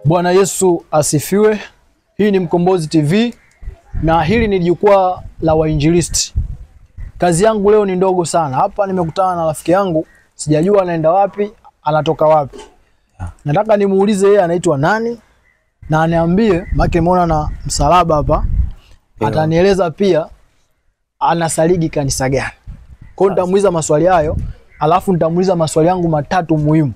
Bwana Yesu asifiwe. Hii ni Mkombozi TV na hili ni jukwaa la wainjilisti. Kazi yangu leo ni ndogo sana. Hapa nimekutana na rafiki yangu, sijajua anaenda wapi, anatoka wapi. Nataka nimuulize yeye anaitwa nani na aniambie, maana nimeona na msalaba hapa. Atanieleza pia anasaligi kanisa gani. Kwa hiyo nitamuuliza maswali hayo, alafu nitamuuliza maswali yangu matatu muhimu.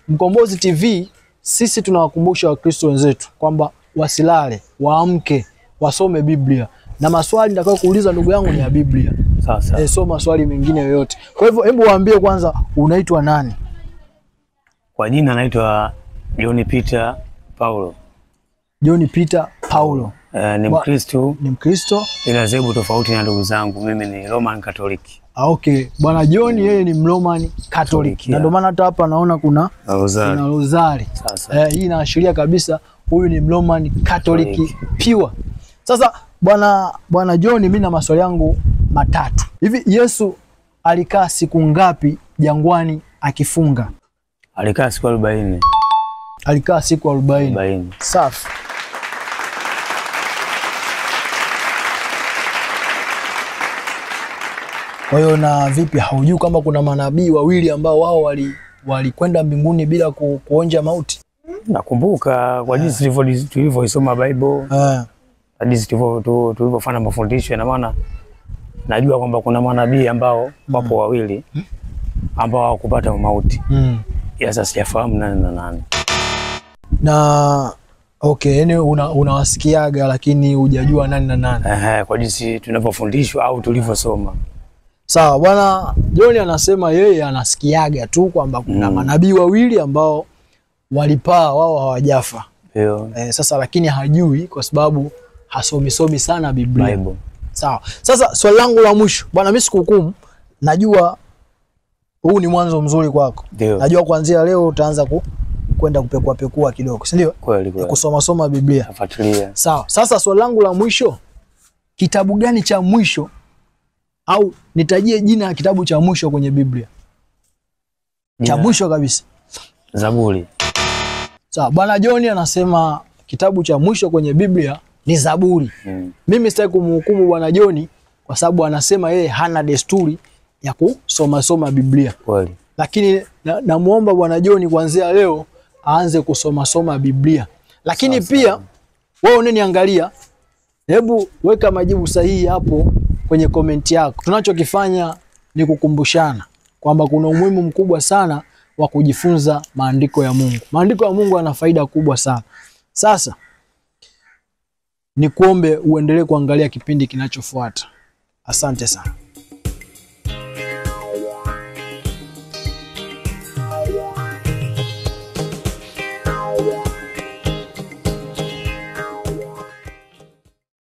Mkombozi TV, sisi tunawakumbusha Wakristo wenzetu kwamba wasilale, waamke, wasome Biblia. Na maswali nitakao kuuliza ndugu yangu ni ya Biblia. Sasa. So maswali mengine yoyote. Kwa hivyo hebu waambie kwanza unaitwa nani? Kwa jina naitwa John Peter Paulo. John Peter Paulo. Ni Mkristo. Ni Mkristo. Ila zebu tofauti na ndugu zangu. Mimi ni Roman Catholic. Okay. Bwana John yeye ni Roman Catholic. Na ndio maana hata hapa naona kuna rozari. Sasa. Hii inaashiria kabisa huyu ni Roman Catholic pure. Sasa Bwana John, mimi na maswali yangu matatu. Hivi Yesu alikaa siku ngapi jangwani akifunga? Alikaa siku 40. Alikaa siku 40. Safi. Kwa hiyo na vipi, haujui kama kuna manabii wawili ambao wao walikwenda mbinguni bila kuonja mauti? Nakumbuka kwa jinsi tulivyoisoma Bible. Kwa jinsi tulivyofanya mafundisho, na maana najua kwamba kuna manabii ambao wapo wawili ambao hawakupata mauti. Sasa sijafahamu nani na nani. Na okay, yani unawasikiaga lakini hujajua nani na nani. Kwa jinsi tunavyofundishwa au tulivyosoma. Sawa, Bwana John anasema yeye anasikiaga tu kwamba kuna manabii wawili ambao walipaa, wao hawajafa. Sasa lakini hajui kwa sababu hasomi sana Biblia. Sawa. Sasa swali langu la mwisho, bwana, mimi sikuhukumu. Najua huu ni mwanzo mzuri kwako. Najua kuanzia leo utaanza kwenda kupekua kidogo, si ndio? Kweli. Kusoma Biblia. Nafuatilia. Sawa. Sasa swali langu la mwisho, kitabu gani cha mwisho, au nitajie jina la kitabu cha mwisho kwenye Biblia? Cha mwisho kabisa. Zaburi. Sawa, Bwana John anasema kitabu cha mwisho kwenye Biblia ni Zaburi. Mimi sitaki kumhukumu Bwana John kwa sababu anasema yeye hana desturi ya kusoma Biblia. Kweli. Lakini namuomba Bwana John kuanzia leo aanze kusoma Biblia. Lakini pia wewe unaniangalia, hebu weka majibu sahihi hapo kwenye komenti yako. Tunachokifanya ni kukumbushana kwamba kuna umuhimu mkubwa sana wa kujifunza maandiko ya Mungu. Maandiko ya Mungu yana faida kubwa sana. Sasa ni kuombe uendelee kuangalia kipindi kinachofuata. Asante sana.